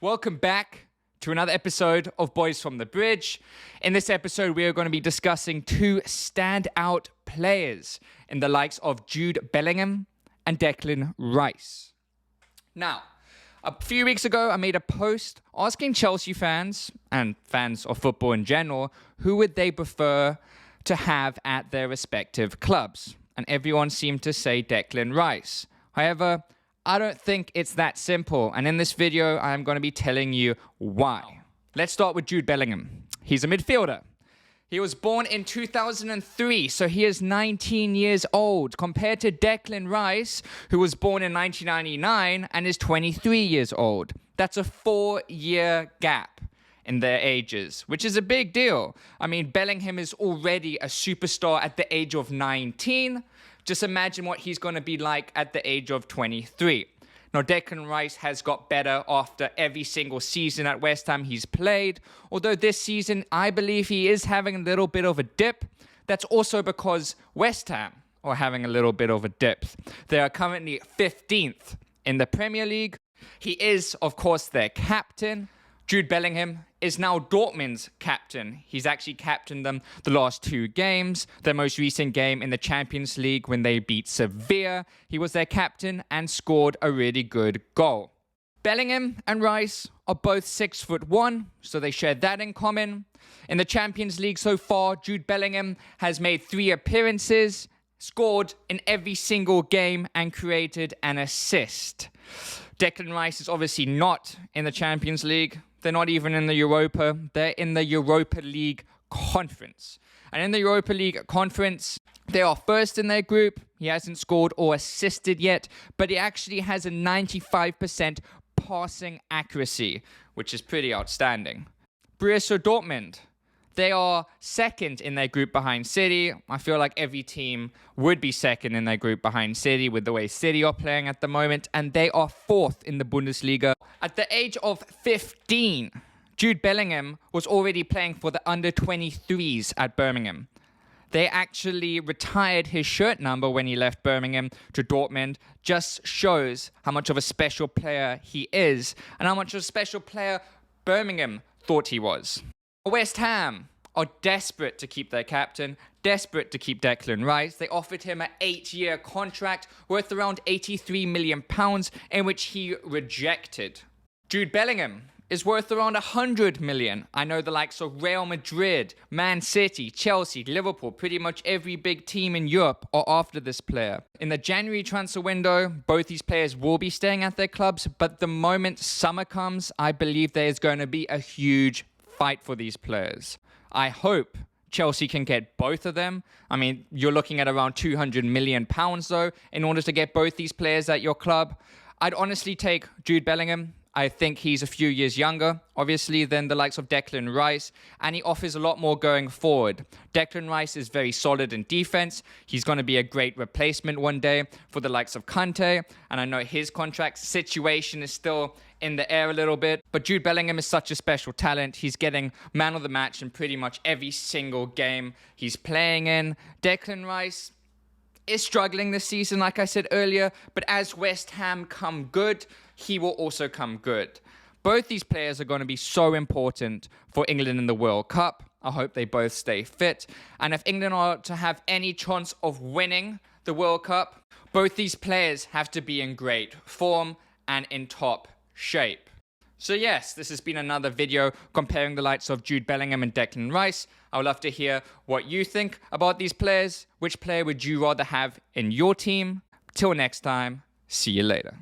Welcome back to another episode of Boys from the Bridge. In this episode, we are going to be discussing two standout players in the likes of Jude Bellingham and Declan Rice. Now, a few weeks ago, I made a post asking Chelsea fans and fans of football in general, who would they prefer to have at their respective clubs? And everyone seemed to say Declan Rice. However, I don't think it's that simple, and in this video, I'm going to be telling you why. Let's start with Jude Bellingham. He's a midfielder. He was born in 2003, so he is 19 years old, compared to Declan Rice, who was born in 1999 and is 23 years old. That's a 4-year gap in their ages, which is a big deal. I mean, Bellingham is already a superstar at the age of 19. Just imagine what he's going to be like at the age of 23. Now, Declan Rice has got better after every single season at West Ham he's played. Although this season, I believe he is having a little bit of a dip. That's also because West Ham are having a little bit of a dip. They are currently 15th in the Premier League. He is, of course, their captain. Jude Bellingham is now Dortmund's captain. He's actually captained them the last 2 games. Their most recent game in the Champions League when they beat Sevilla, he was their captain and scored a really good goal. Bellingham and Rice are both 6'1", so they share that in common. In the Champions League so far, Jude Bellingham has made 3 appearances, scored in every single game and created an assist. Declan Rice is obviously not in the Champions League. They're not even in the Europa. They're in the Europa League Conference. And in the Europa League Conference, they are first in their group. He hasn't scored or assisted yet, but he actually has a 95% passing accuracy, which is pretty outstanding. Borussia Dortmund, they are second in their group behind City. I feel like every team would be second in their group behind City with the way City are playing at the moment. And they are 4th in the Bundesliga. At the age of 15, Jude Bellingham was already playing for the under-23s at Birmingham. They actually retired his shirt number when he left Birmingham to Dortmund. Just shows how much of a special player he is and how much of a special player Birmingham thought he was. West Ham are desperate to keep their captain, desperate to keep Declan Rice. They offered him an 8-year contract worth around £83 million, in which he rejected. Jude Bellingham is worth around £100 million. I know the likes of Real Madrid, Man City, Chelsea, Liverpool, pretty much every big team in Europe are after this player. In the January transfer window, both these players will be staying at their clubs, but the moment summer comes, I believe there is going to be a huge fight for these players. I hope Chelsea can get both of them. I mean, you're looking at around £200 million though, in order to get both these players at your club. I'd honestly take Jude Bellingham. I think he's a few years younger, obviously, than the likes of Declan Rice, and he offers a lot more going forward. Declan Rice is very solid in defense. He's going to be a great replacement one day for the likes of Kante, and I know his contract situation is still in the air a little bit, but Jude Bellingham is such a special talent. He's getting man of the match in pretty much every single game he's playing in. Declan Rice is struggling this season, like I said earlier, but as West Ham come good, he will also come good. Both these players are going to be so important for England in the World Cup. I hope they both stay fit. And if England are to have any chance of winning the World Cup, both these players have to be in great form and in top shape. So yes, this has been another video comparing the likes of Jude Bellingham and Declan Rice. I would love to hear what you think about these players. Which player would you rather have in your team? Till next time, see you later.